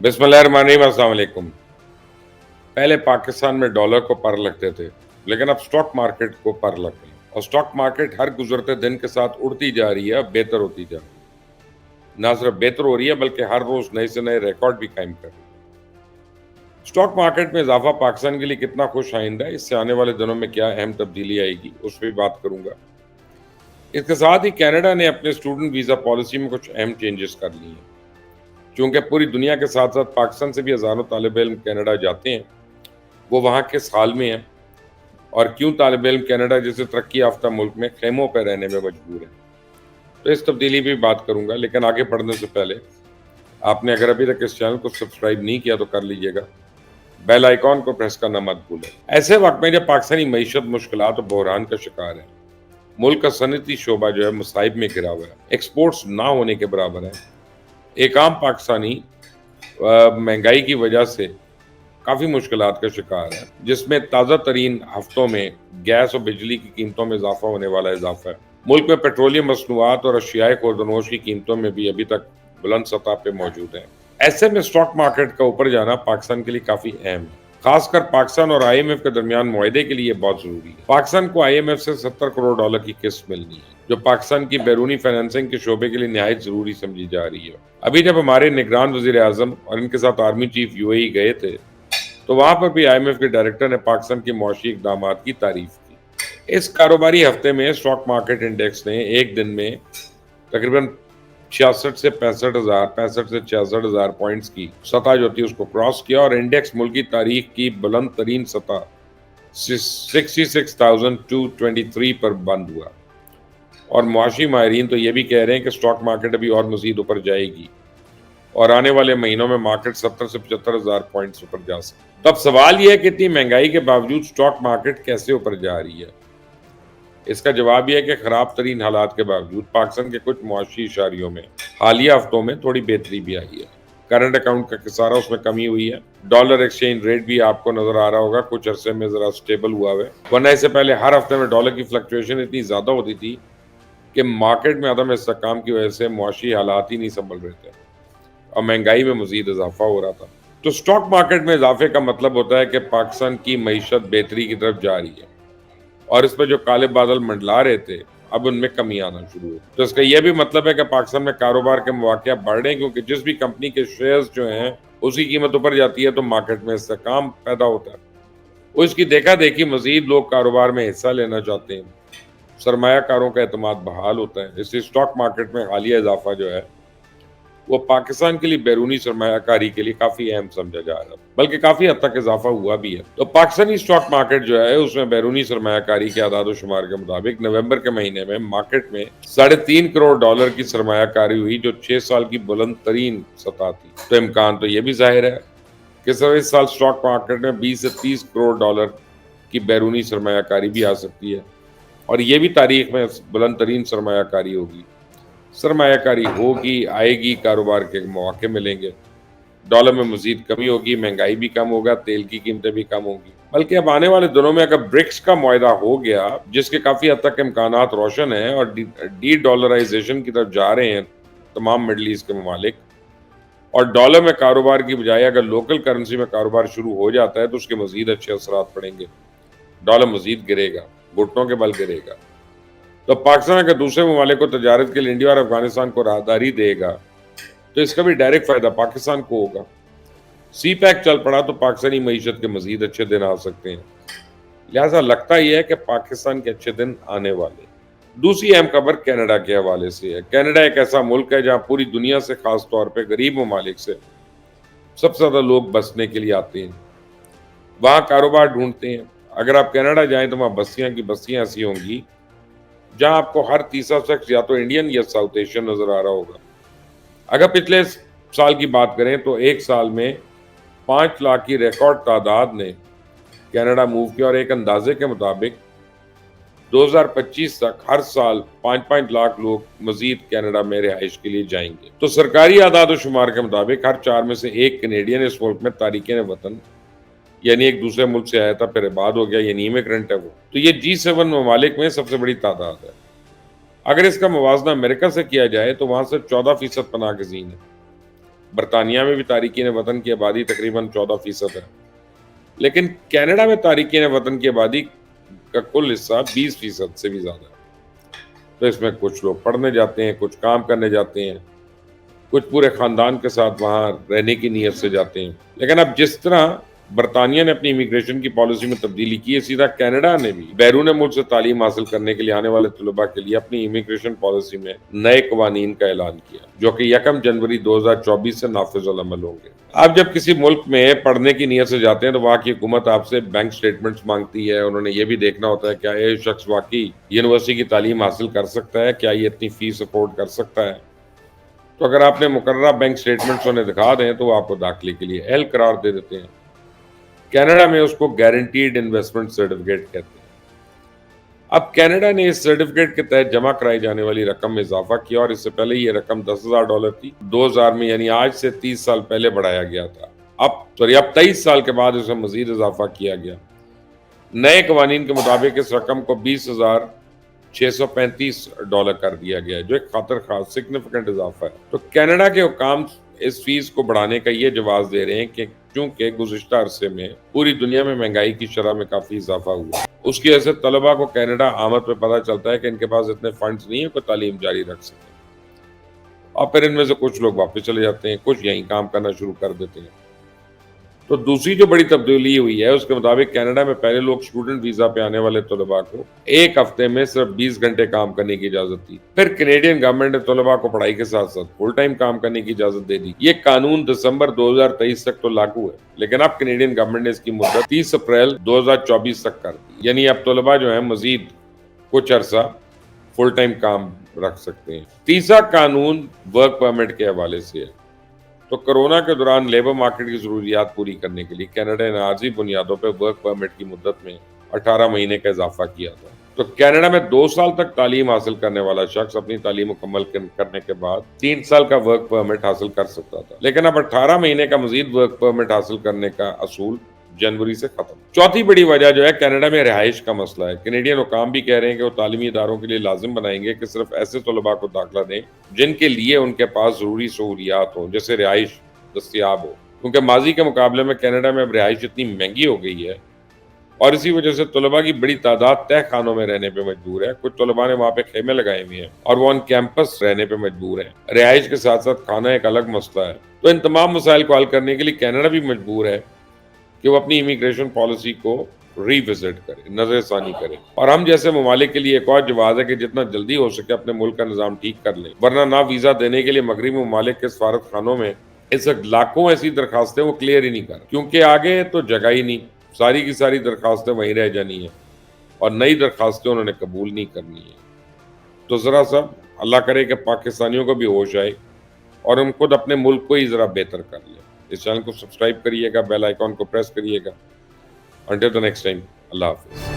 بسم اللہ الرحمن الرحیم، السلام علیکم۔ پہلے پاکستان میں ڈالر کو پر لگتے تھے، لیکن اب سٹاک مارکیٹ کو پر لگ گئے اور سٹاک مارکیٹ ہر گزرتے دن کے ساتھ اڑتی جا رہی ہے، بہتر ہوتی جا رہی ہے۔ نہ صرف بہتر ہو رہی ہے بلکہ ہر روز نئے سے نئے ریکارڈ بھی قائم کر رہی ہے۔ سٹاک مارکیٹ میں اضافہ پاکستان کے لیے کتنا خوش آئند ہے، اس سے آنے والے دنوں میں کیا اہم تبدیلی آئے گی، اس پہ بھی بات کروں گا۔ اس کے ساتھ ہی کینیڈا نے اپنے اسٹوڈنٹ ویزا پالیسی میں کچھ اہم چینجز کر لی ہیں۔ چونکہ پوری دنیا کے ساتھ ساتھ پاکستان سے بھی ہزاروں طالب علم کینیڈا جاتے ہیں، وہ وہاں کے سال میں ہیں، اور کیوں طالب علم کینیڈا جیسے ترقی یافتہ ملک میں خیموں پہ رہنے میں مجبور ہیں، تو اس تبدیلی بھی بات کروں گا۔ لیکن آگے بڑھنے سے پہلے آپ نے اگر ابھی تک اس چینل کو سبسکرائب نہیں کیا تو کر لیجئے گا، بیل آئیکن کو پریس کرنا مت بھولیں۔ ایسے وقت میں جب پاکستانی معیشت مشکلات اور بحران کا شکار ہے، ملک کا صنعتی شعبہ جو ہے مصائب میں گھرا ہوا ہے، ایکسپورٹس نہ ہونے کے برابر ہے، ایک عام پاکستانی مہنگائی کی وجہ سے کافی مشکلات کا شکار ہے، جس میں تازہ ترین ہفتوں میں گیس اور بجلی کی قیمتوں میں اضافہ ہونے والا اضافہ ہے۔ ملک میں پیٹرولیم مصنوعات اور اشیائے خوردنوش کی قیمتوں میں بھی ابھی تک بلند سطح پہ موجود ہیں۔ ایسے میں سٹاک مارکیٹ کا اوپر جانا پاکستان کے لیے کافی اہم ہے، خاص کر پاکستان اور آئی ایم ایف کے درمیان معاہدے کے لیے بہت ضروری ہے۔ پاکستان کو آئی ایم ایف سے $70 کروڑ کی قسط ملنی ہے، جو پاکستان کی بیرونی فائنینسنگ کے شعبے کے لیے نہایت ضروری سمجھی جا رہی ہے۔ ابھی جب ہمارے نگران وزیر اعظم اور ان کے ساتھ آرمی چیف یو اے ای گئے تھے تو وہاں پر بھی آئی ایم ایف کے ڈائریکٹر نے پاکستان کے معاشی اقدامات کی تعریف کی۔ اس کاروباری ہفتے میں سٹاک مارکیٹ انڈیکس نے ایک دن میں تقریباً 66 سے 66,000 پوائنٹس کی سطح جو تھی اس کو کراس کیا، اور انڈیکس ملکی تاریخ کی بلند ترین سطح 66,223 پر بند ہوا، اور معاشی ماہرین تو یہ بھی کہہ رہے ہیں کہ سٹاک مارکیٹ ابھی اور مزید اوپر جائے گی اور آنے والے مہینوں میں مارکیٹ 70 سے 75,000 پوائنٹس اوپر جا سکتی ہے۔ تو اب سوال یہ ہے کہ اتنی مہنگائی کے باوجود سٹاک مارکیٹ کیسے اوپر جا رہی ہے؟ اس کا جواب یہ ہے کہ خراب ترین حالات کے باوجود پاکستان کے کچھ معاشی اشاریوں میں حالیہ ہفتوں میں تھوڑی بہتری بھی آئی ہے۔ کرنٹ اکاؤنٹ کا خسارہ اس میں کمی ہوئی ہے، ڈالر ایکسچینج ریٹ بھی آپ کو نظر آ رہا ہوگا کچھ عرصے میں ذرا سٹیبل ہوا ہے، ورنہ اس سے پہلے ہر ہفتے میں ڈالر کی فلکچویشن اتنی زیادہ ہوتی تھی کہ مارکیٹ میں عدم استحکام کی وجہ سے معاشی حالات ہی نہیں سنبھل رہے تھے اور مہنگائی میں مزید اضافہ ہو رہا تھا۔ تو سٹاک مارکیٹ میں اضافے کا مطلب ہوتا ہے کہ پاکستان کی معیشت بہتری کی طرف جا رہی ہے، اور اس پہ جو کالے بادل منڈلا رہے تھے اب ان میں کمی آنا شروع ہو۔ تو اس کا یہ بھی مطلب ہے کہ پاکستان میں کاروبار کے مواقع بڑھ رہے ہیں، کیونکہ جس بھی کمپنی کے شیئرز جو ہیں اس کی قیمت اوپر جاتی ہے تو مارکیٹ میں استحکام پیدا ہوتا ہے، اس کی دیکھا دیکھی مزید لوگ کاروبار میں حصہ لینا چاہتے ہیں، سرمایہ کاروں کا اعتماد بحال ہوتا ہے۔ اس لیے سٹاک مارکیٹ میں حالیہ اضافہ جو ہے وہ پاکستان کے لیے بیرونی سرمایہ کاری کے لیے کافی اہم سمجھا جا رہا ہے، بلکہ کافی حد تک اضافہ ہوا بھی ہے۔ تو پاکستانی سٹاک مارکیٹ جو ہے اس میں بیرونی سرمایہ کاری کے اعداد و شمار کے مطابق نومبر کے مہینے میں مارکیٹ میں $3.5 کروڑ کی سرمایہ کاری ہوئی، جو 6 سال کی بلند ترین سطح تھی۔ تو امکان تو یہ بھی ظاہر ہے کہ اس سال سٹاک مارکیٹ میں $20 سے $30 کروڑ کی بیرونی سرمایہ کاری بھی آ سکتی ہے، اور یہ بھی تاریخ میں بلند ترین سرمایہ کاری ہوگی۔ سرمایہ کاری ہوگی، آئے گی، کاروبار کے مواقع ملیں گے، ڈالر میں مزید کمی ہوگی، مہنگائی بھی کم ہوگا، تیل کی قیمتیں بھی کم ہوگی۔ بلکہ اب آنے والے دنوں میں اگر برکس کا معاہدہ ہو گیا، جس کے کافی حد تک امکانات روشن ہیں اور ڈی ڈالرائزیشن کی طرف جا رہے ہیں تمام مڈل ایسٹ کے ممالک، اور ڈالر میں کاروبار کی بجائے اگر لوکل کرنسی میں کاروبار شروع ہو جاتا ہے تو اس کے مزید اچھے اثرات پڑیں گے، ڈالر مزید گرے گا، گھٹنوں کے بل گرے گا۔ تو پاکستان اگر دوسرے ممالک کو تجارت کے لیے انڈیا اور افغانستان کو راہداری دے گا تو اس کا بھی ڈائریکٹ فائدہ پاکستان کو ہوگا۔ سی پیک چل پڑا تو پاکستانی معیشت کے مزید اچھے دن آ سکتے ہیں، لہٰذا لگتا یہ ہے کہ پاکستان کے اچھے دن آنے والے۔ دوسری اہم خبر کینیڈا کے حوالے سے ہے۔ کینیڈا ایک ایسا ملک ہے جہاں پوری دنیا سے، خاص طور پہ غریب ممالک سے سب سے زیادہ لوگ بسنے کے لیے آتے ہیں، وہاں کاروبار ڈھونڈتے ہیں۔ اگر آپ کینیڈا جائیں تو وہاں بستیاں کی بستیاں ایسی ہوں گی جہاں آپ کو ہر تیسرا شخص یا تو انڈین یا ساؤتھ ایشین نظر آ رہا ہوگا۔ اگر پچھلے سال کی بات کریں تو ایک سال میں 5 لاکھ کی ریکارڈ تعداد نے کینیڈا موو کیا، اور ایک اندازے کے مطابق 2025 تک ہر سال 5 لاکھ لوگ مزید کینیڈا میں رہائش کے لیے جائیں گے۔ تو سرکاری اعداد و شمار کے مطابق ہر 4 میں سے ایک کینیڈین اس ملک میں تارکین وطن، یعنی ایک دوسرے ملک سے آیا تھا پھر آباد ہو گیا، یعنی امیگرنٹ ہے وہ۔ تو یہ G7 ممالک میں سب سے بڑی تعداد ہے۔ اگر اس کا موازنہ امریکہ سے کیا جائے تو وہاں سے 14% پناہ گزین ہے، برطانیہ میں بھی تارکین وطن کی آبادی تقریباً 14% ہے، لیکن کینیڈا میں تارکین وطن کی آبادی کا کل حصہ 20% سے بھی زیادہ ہے۔ تو اس میں کچھ لوگ پڑھنے جاتے ہیں، کچھ کام کرنے جاتے ہیں، کچھ پورے خاندان کے ساتھ وہاں رہنے کی نیت سے جاتے ہیں۔ لیکن اب جس طرح برطانیہ نے اپنی امیگریشن کی پالیسی میں تبدیلی کی ہے، سیدھا کینیڈا نے بھی بیرون ملک سے تعلیم حاصل کرنے کے لیے آنے والے طلباء کے لیے اپنی امیگریشن پالیسی میں نئے قوانین کا اعلان کیا، جو کہ 1 جنوری 2024 سے نافذ العمل ہوں گے۔ آپ جب کسی ملک میں پڑھنے کی نیت سے جاتے ہیں تو وہاں کی حکومت آپ سے بینک سٹیٹمنٹس مانگتی ہے۔ انہوں نے یہ بھی دیکھنا ہوتا ہے کیا یہ شخص واقعی یونیورسٹی کی تعلیم حاصل کر سکتا ہے، کیا یہ اتنی فیس افورڈ کر سکتا ہے۔ تو اگر آپ نے مقررہ بینک سٹیٹمنٹس انہیں دکھا دیں تو وہ آپ کو داخلے کے لیے اہل قرار دے دیتے ہیں۔ کینیڈا میں اس کو گارنٹیڈ انویسٹمنٹ سرٹیفکیٹ کہتے ہیں۔ اب کینیڈا نے اس سرٹیفکیٹ کے تحت جمع کرائی جانے والی رقم میں اضافہ کیا، اور اس سے پہلے یہ رقم $10,000 تھی۔ 2000 میں یعنی آج سے 30 سال پہلے بڑھایا گیا تھا۔ اب 23 سال کے بعد اسے مزید اضافہ کیا گیا۔ نئے قوانین کے مطابق اس رقم کو $20,635 کر دیا گیا ہے، جو ایک خاطر خواہ سگنیفیکنٹ اضافہ ہے۔ تو کینیڈا کے حکام اس فیس کو بڑھانے کا یہ جواز دے رہے ہیں کہ چونکہ گزشتہ عرصے میں پوری دنیا میں مہنگائی کی شرح میں کافی اضافہ ہوا، اس کی وجہ سے طلباء کو کینیڈا آمد پہ پتہ چلتا ہے کہ ان کے پاس اتنے فنڈز نہیں ہیں کہ تعلیم جاری رکھ سکیں، اور پھر ان میں سے کچھ لوگ واپس چلے جاتے ہیں، کچھ یہیں کام کرنا شروع کر دیتے ہیں۔ تو دوسری جو بڑی تبدیلی ہوئی ہے اس کے مطابق کینیڈا میں پہلے لوگ اسٹوڈنٹ ویزا پہ آنے والے طلباء کو ایک ہفتے میں صرف 20 گھنٹے کام کرنے کی اجازت دی۔ پھر کینیڈین گورنمنٹ نے طلباء کو پڑھائی کے ساتھ ساتھ فل ٹائم کام کرنے کی اجازت دے دی۔ یہ قانون دسمبر 2023 تک تو لاگو ہے، لیکن اب کینیڈین گورنمنٹ نے اس کی مدت 30 اپریل 2024 تک کر دی، یعنی اب طلباء جو ہیں مزید کچھ عرصہ فل ٹائم کام رکھ سکتے ہیں۔ تیسرا قانون ورک پرمٹ کے حوالے سے ہے۔ تو کرونا کے دوران لیبر مارکیٹ کی ضروریات پوری کرنے کے لیے کینیڈا نے عارضی بنیادوں پر ورک پرمٹ کی مدت میں 18 مہینے کا اضافہ کیا تھا۔ تو کینیڈا میں 2 سال تک تعلیم حاصل کرنے والا شخص اپنی تعلیم مکمل کرنے کے بعد 3 سال کا ورک پرمٹ حاصل کر سکتا تھا، لیکن اب 18 مہینے کا مزید ورک پرمٹ حاصل کرنے کا اصول جنوری سے ختم۔ چوتھی بڑی وجہ جو ہے کینیڈا میں رہائش کا مسئلہ ہے۔ کینیڈین حکام بھی کہہ رہے ہیں کہ وہ تعلیمی اداروں کے لیے لازم بنائیں گے کہ صرف ایسے طلباء کو داخلہ دیں جن کے لیے ان کے پاس ضروری سہولیات ہوں، جیسے رہائش دستیاب ہو، کیونکہ ماضی کے مقابلے میں کینیڈا میں اب رہائش اتنی مہنگی ہو گئی ہے، اور اسی وجہ سے طلباء کی بڑی تعداد تہ خانوں میں رہنے پہ مجبور ہے۔ کچھ طلباء نے وہاں پہ خیمے لگائے ہوئے ہیں اور وہ آن کیمپس رہنے پہ مجبور ہیں۔ رہائش کے ساتھ ساتھ کھانا ایک الگ مسئلہ ہے۔ تو ان تمام مسائل کو حل کرنے کے لیے کینیڈا بھی مجبور ہے کہ وہ اپنی امیگریشن پالیسی کو ری وزٹ کرے، نظر ثانی کرے، اور ہم جیسے ممالک کے لیے ایک اور جواز ہے کہ جتنا جلدی ہو سکے اپنے ملک کا نظام ٹھیک کر لیں، ورنہ نہ ویزا دینے کے لیے مغربی ممالک کے سفارت خانوں میں اس وقت لاکھوں ایسی درخواستیں وہ کلیئر ہی نہیں کر، کیونکہ آگے تو جگہ ہی نہیں، ساری کی ساری درخواستیں وہیں رہ جانی ہیں اور نئی درخواستیں انہوں نے قبول نہیں کرنی ہیں۔ تو ذرا سا اللہ کرے کہ پاکستانیوں کو بھی ہوش آئے اور ہم خود اپنے ملک کو ہی ذرا بہتر کر لیں۔ اس چینل کو سبسکرائب کریے گا، بیل آئیکن کو پریس کریے گا۔ انٹل دی نیکسٹ ٹائم، اللہ حافظ۔